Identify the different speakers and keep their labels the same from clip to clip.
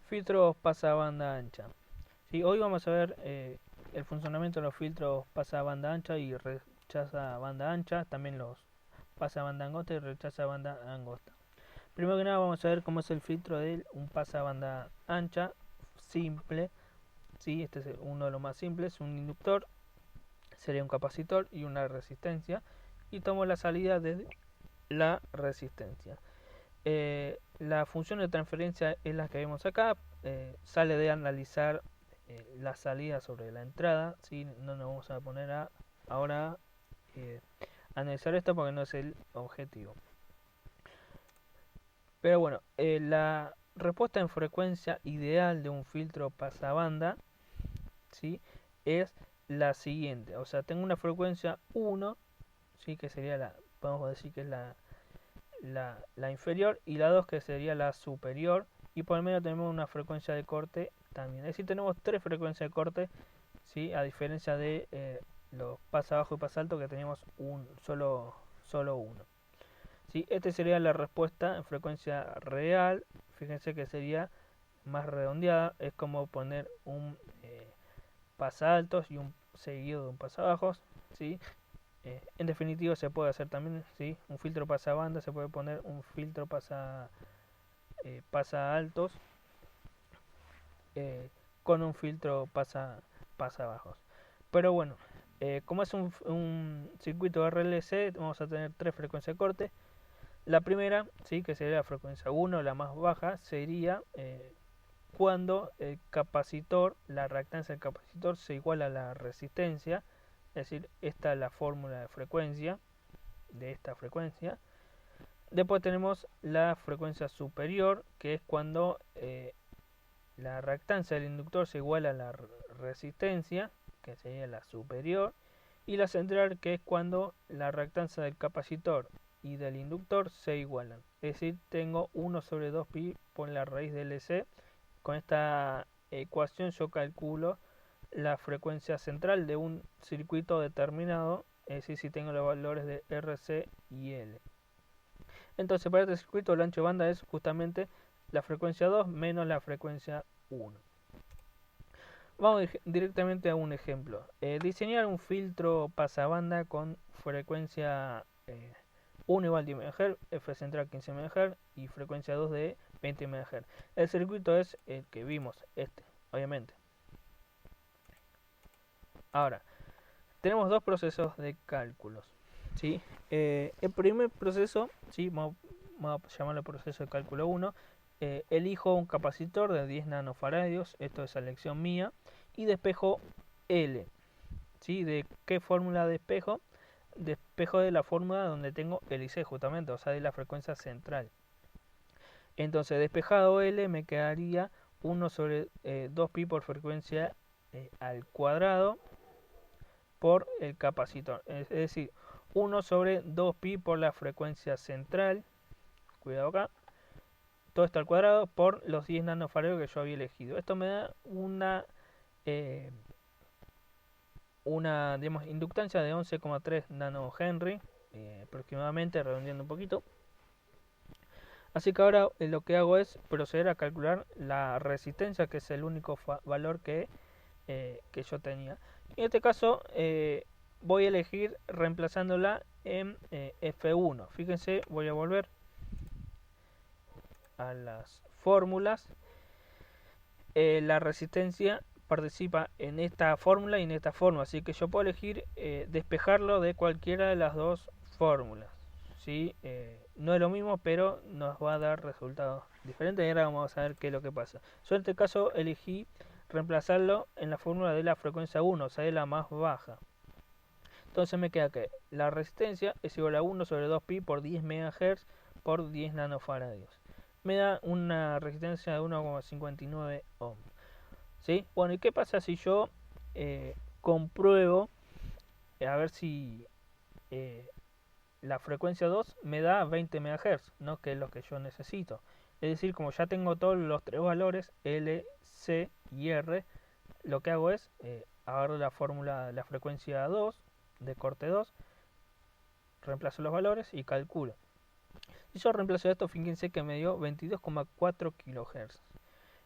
Speaker 1: Filtros pasabanda ancha. Sí, hoy vamos a ver el funcionamiento de los filtros pasabanda ancha y rechaza banda ancha, también los pasabanda angosta y rechaza banda angosta. Primero que nada vamos a ver cómo es el filtro de un pasabanda ancha simple. Sí, este es uno de los más simples, un inductor, sería un capacitor y una resistencia. Y tomo la salida desde la resistencia. La función de transferencia es la que vemos acá. Sale de analizar la salida sobre la entrada. ¿Sí? No nos vamos a poner a ahora analizar esto porque no es el objetivo. Pero bueno, la respuesta en frecuencia ideal de un filtro pasabanda, ¿sí?, es la siguiente. O sea, tengo una frecuencia 1, ¿sí?, que sería la, podemos decir que es la inferior, y la 2 que sería la superior, y por el medio tenemos una frecuencia de corte también. Es decir, tenemos tres frecuencias de corte, ¿sí?, a diferencia de los pasa bajo y pasa alto que teníamos solo uno. ¿Sí? Esta sería la respuesta en frecuencia real. Fíjense que sería más redondeada. Es como poner un pasa altos y un seguido de un pasa bajos. ¿Sí? En definitiva se puede hacer también, ¿sí?, un filtro pasa banda, se puede poner un filtro pasa altos con un filtro pasa bajos. Pero bueno, como es un circuito RLC, vamos a tener tres frecuencias de corte. La primera, ¿sí?, que sería la frecuencia 1, la más baja, sería cuando el capacitor, la reactancia del capacitor se iguala a la resistencia. Es decir, esta es la fórmula de frecuencia de esta frecuencia. Después tenemos la frecuencia superior, que es cuando la reactancia del inductor se iguala a la resistencia, que sería la superior. Y la central, que es cuando la reactancia del capacitor y del inductor se igualan. Es decir, tengo 1 sobre 2pi por la raíz de LC. Con esta ecuación yo calculo la frecuencia central de un circuito determinado, es decir, si tengo los valores de RC y L. Entonces, para este circuito el ancho de banda es justamente la frecuencia 2 menos la frecuencia 1. Vamos directamente a un ejemplo. Diseñar un filtro pasabanda con frecuencia 1 igual a 10 MHz, F central 15 MHz y frecuencia 2 de 20 MHz. El circuito es el que vimos, obviamente. Ahora, tenemos dos procesos de cálculos, ¿sí? El primer proceso, ¿sí?, vamos a llamarlo proceso de cálculo 1. Elijo un capacitor de 10 nanofaradios, esto es elección mía, y despejo L. ¿Sí? ¿De qué fórmula despejo? Despejo de la fórmula donde tengo el IC justamente, o sea, de la frecuencia central. Entonces, despejado L me quedaría 1 sobre 2pi por frecuencia al cuadrado por el capacitor. Es decir, 1 sobre 2pi por la frecuencia central, cuidado acá, todo esto al cuadrado por los 10 nanofarados que yo había elegido. Esto me da una digamos, inductancia de 11,3 nanohenry aproximadamente, redondeando un poquito. Así que ahora lo que hago es proceder a calcular la resistencia, que es el único valor que yo tenía. En este caso voy a elegir reemplazándola en F1. Fíjense, voy a volver a las fórmulas. La resistencia participa en esta fórmula y en esta fórmula, así que yo puedo elegir despejarlo de cualquiera de las dos fórmulas, ¿sí? No es lo mismo, pero nos va a dar resultados diferentes y ahora vamos a ver qué es lo que pasa. Yo en este caso elegí reemplazarlo en la fórmula de la frecuencia 1, o sea, de la más baja. Entonces me queda que la resistencia es igual a 1 sobre 2pi por 10 MHz por 10 nanofaradios. Me da una resistencia de 1,59 ohm. ¿Sí? Bueno, ¿y qué pasa si yo compruebo a ver si la frecuencia 2 me da 20 MHz, ¿no?, que es lo que yo necesito? Es decir, como ya tengo todos los tres valores, L, C y R, lo que hago es agarro la fórmula de la frecuencia 2, de corte 2, reemplazo los valores y calculo. Si yo reemplazo esto, fíjense que me dio 22,4 kHz.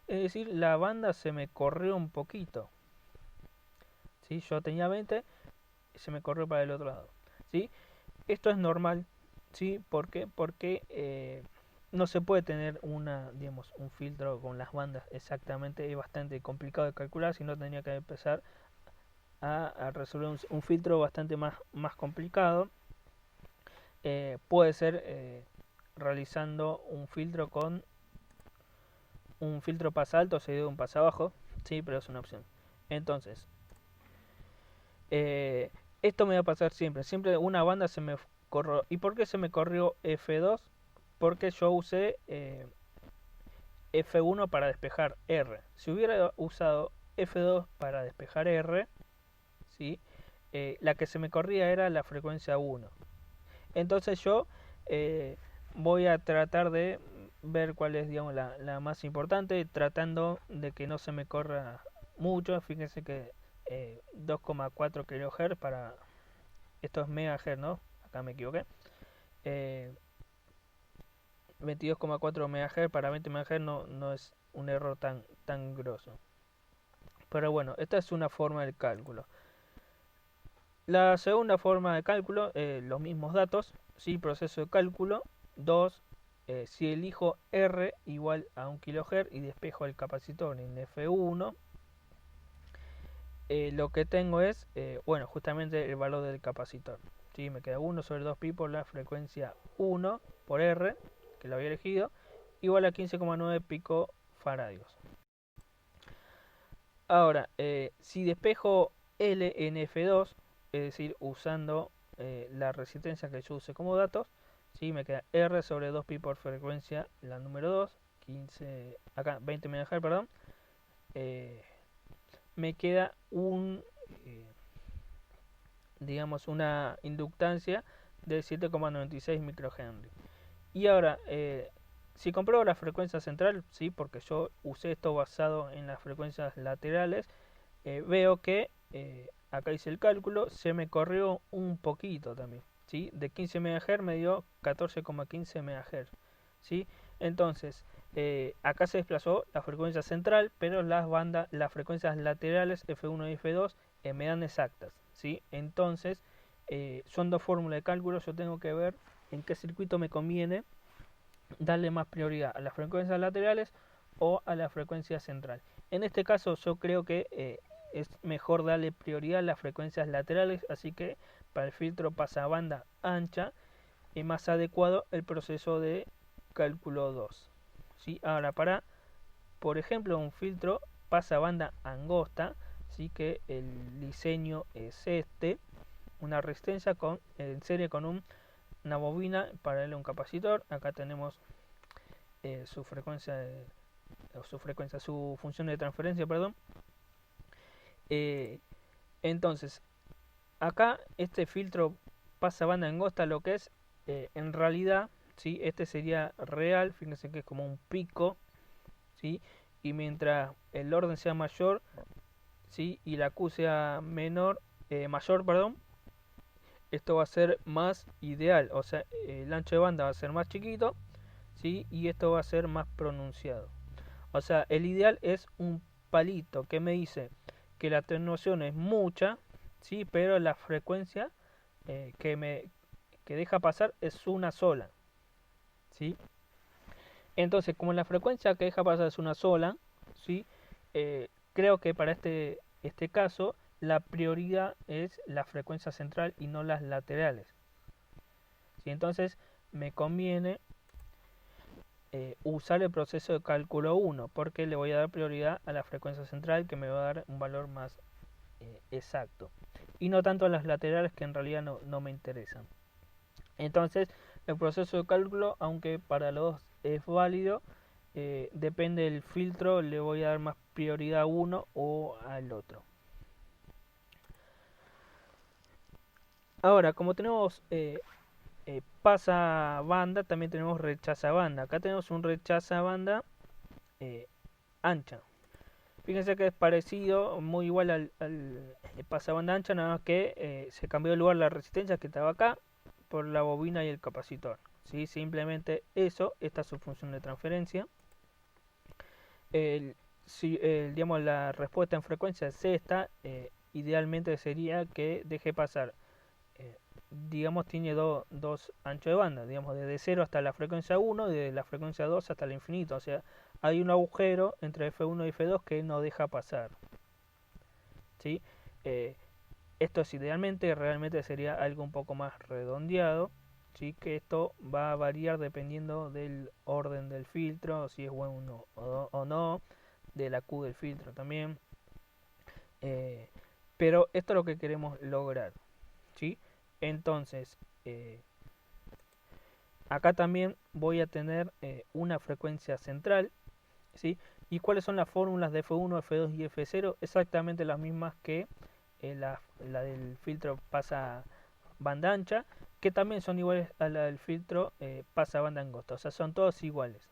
Speaker 1: es decir, la banda se me corrió un poquito. ¿Sí? Yo tenía 20, se me corrió para el otro lado. ¿Sí? Esto es normal. ¿Sí? ¿Por qué? Porque no se puede tener digamos, un filtro con las bandas exactamente. Es bastante complicado de calcular, si no tendría que empezar a resolver un filtro bastante más complicado. Puede ser realizando un filtro con un filtro pasa alto seguido de un pasa bajo, sí, pero es una opción. Entonces, eh, esto me va a pasar siempre una banda se me corrió. ¿Y por qué se me corrió F2? Porque yo usé F1 para despejar R. Si hubiera usado F2 para despejar R, ¿sí? La que se me corría era la frecuencia 1. Entonces yo eh, voy a tratar de ver cuál es, digamos, la más importante, tratando de que no se me corra mucho. Fíjense que 2,4 kHz para... Esto es megahertz, ¿no? Acá me equivoqué. 22,4 MHz para 20 MHz no es un error tan grosso. Pero bueno, esta es una forma de cálculo. La segunda forma de cálculo, los mismos datos, ¿sí? Proceso de cálculo. 2. Si elijo R igual a 1 kHz y despejo el capacitor en F1, lo que tengo es, bueno, justamente el valor del capacitor. ¿Sí? Me queda 1 sobre 2pi por la frecuencia 1 por R, que lo había elegido, igual a 15,9 picofaradios. Ahora, si despejo L en F2, es decir, usando la resistencia que yo use como datos, ¿sí? Me queda R sobre 2pi por frecuencia, la número 2, 20 MHz, perdón. Me queda digamos, una inductancia de 7,96 microhenry. Y ahora, si compruebo la frecuencia central, ¿sí? Porque yo usé esto basado en las frecuencias laterales, veo que acá hice el cálculo, se me corrió un poquito también, ¿sí? De 15 MHz me dio 14,15 MHz, ¿sí? Entonces, acá se desplazó la frecuencia central, pero las frecuencias laterales F1 y F2 me dan exactas, ¿sí? Entonces, son dos fórmulas de cálculo, yo tengo que ver en qué circuito me conviene darle más prioridad, a las frecuencias laterales o a la frecuencia central. En este caso yo creo que es mejor darle prioridad a las frecuencias laterales, así que para el filtro pasabanda ancha es más adecuado el proceso de cálculo 2. ¿Sí? Ahora para, por ejemplo, un filtro pasabanda angosta, ¿sí? Que el diseño es este, una resistencia en serie con una bobina paralela a un capacitor. Acá tenemos su frecuencia, su función de transferencia, perdón. Entonces, acá este filtro pasabanda angosta, lo que es, en realidad, ¿sí? Este sería real, fíjense que es como un pico, ¿sí? Y mientras el orden sea mayor, ¿sí? Y la Q sea mayor, perdón, esto va a ser más ideal, o sea, el ancho de banda va a ser más chiquito, ¿sí? Y esto va a ser más pronunciado. O sea, el ideal es un palito que me dice que la atenuación es mucha, ¿sí? Pero la frecuencia que deja pasar es una sola, ¿sí? Entonces, como la frecuencia que deja pasar es una sola, ¿sí? Creo que para este caso la prioridad es la frecuencia central y no las laterales, ¿sí? Entonces me conviene usar el proceso de cálculo 1 porque le voy a dar prioridad a la frecuencia central, que me va a dar un valor más exacto, y no tanto a las laterales, que en realidad no me interesan. Entonces el proceso de cálculo, aunque para los dos es válido, depende del filtro, le voy a dar más prioridad a uno o al otro. Ahora, como tenemos pasa banda, también tenemos rechaza banda. Acá tenemos un rechaza banda ancha. Fíjense que es parecido, muy igual al pasabanda ancha, nada más que se cambió de lugar la resistencia que estaba acá por la bobina y el capacitor. ¿Sí? Simplemente eso, esta es su función de transferencia. el, si, digamos, la respuesta en frecuencia es esta, idealmente sería que deje pasar, eh, digamos, tiene dos anchos de banda, digamos, desde 0 hasta la frecuencia 1 y de la frecuencia 2 hasta el infinito. O sea, hay un agujero entre F1 y F2 que no deja pasar. ¿Sí? Eh, Esto es idealmente, realmente sería algo un poco más redondeado. ¿Sí? Que esto va a variar dependiendo del orden del filtro, si es bueno o no, de la Q del filtro también. Eh, pero esto es lo que queremos lograr. ¿Sí? Entonces, acá también voy a tener una frecuencia central. ¿Sí? ¿Y cuáles son las fórmulas de F1, F2 y F0? Exactamente las mismas que la del filtro pasa banda ancha, que también son iguales a la del filtro pasa banda angosta. O sea, son todos iguales.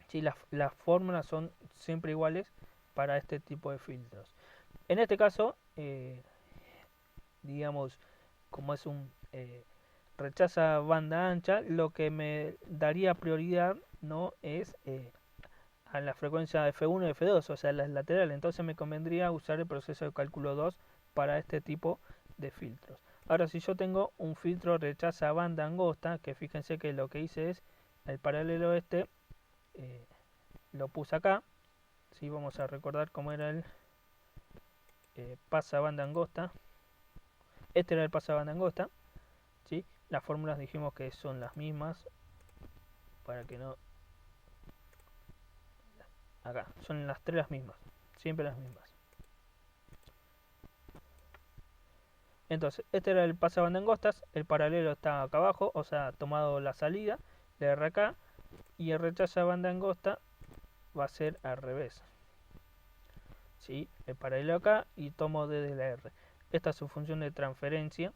Speaker 1: ¿Sí? Las fórmulas son siempre iguales para este tipo de filtros. En este caso, digamos, como es un rechaza banda ancha, lo que me daría prioridad no es a la frecuencia F1 y F2, o sea, las laterales. Entonces me convendría usar el proceso de cálculo 2 para este tipo de filtros. Ahora, si yo tengo un filtro rechaza banda angosta, que fíjense que lo que hice es el paralelo este, eh, lo puse acá. ¿Sí? Vamos a recordar cómo era el pasa banda angosta. Este era el pasa banda angosta. ¿Sí? Las fórmulas dijimos que son las mismas, para que no... Acá, son las tres las mismas, siempre las mismas. Entonces, este era el pasabanda angostas, el paralelo está acá abajo, o sea, tomado la salida, le R acá, y el rechazo de banda angosta va a ser al revés. ¿Sí? El paralelo acá y tomo desde la R. Esta es su función de transferencia.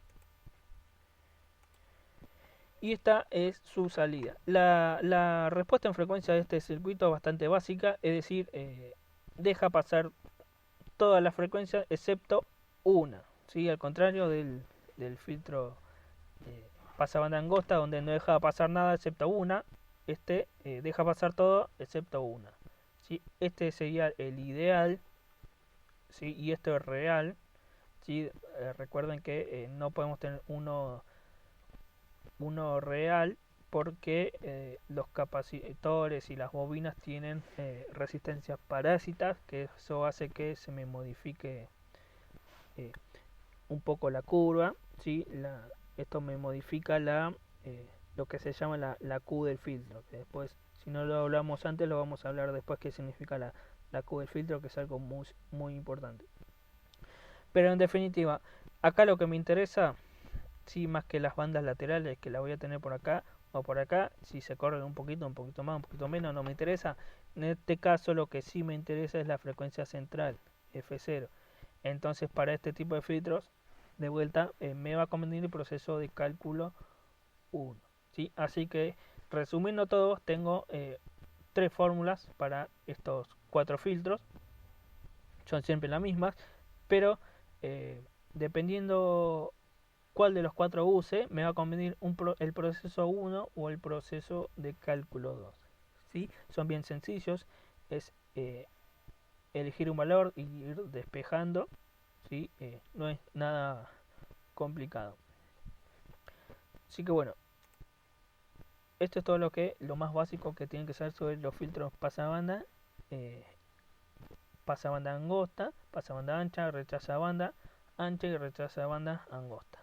Speaker 1: Y esta es su salida. La respuesta en frecuencia de este circuito es bastante básica, es decir, deja pasar todas las frecuencias excepto una. ¿Sí? Al contrario del filtro pasa banda angosta, donde no deja pasar nada excepto una. Este deja pasar todo excepto una. ¿Sí? Este sería el ideal, ¿sí? Y esto es real. ¿Sí? Recuerden que no podemos tener uno real porque los capacitores y las bobinas tienen resistencias parásitas, que eso hace que se me modifique eh, un poco la curva. ¿Sí? Esto me modifica lo que se llama la Q del filtro, que después, si no lo hablamos antes, lo vamos a hablar después qué significa la Q del filtro, que es algo muy, muy importante. Pero en definitiva, acá lo que me interesa, sí, más que las bandas laterales, que la voy a tener por acá o por acá, si se corren un poquito más, un poquito menos, no me interesa. En este caso lo que sí me interesa es la frecuencia central, F0. Entonces, para este tipo de filtros, de vuelta, me va a convenir el proceso de cálculo 1. ¿Sí? Así que, resumiendo todo, tengo tres fórmulas para estos cuatro filtros. Son siempre las mismas, pero dependiendo cuál de los cuatro use, me va a convenir el proceso 1 o el proceso de cálculo 2. ¿Sí? Son bien sencillos, es elegir un valor y ir despejando. ¿Sí? No es nada complicado. Así que bueno, esto es todo lo más básico que tienen que saber sobre los filtros pasabanda, eh, pasabanda angosta, pasabanda ancha, rechaza banda ancha y rechaza banda angosta.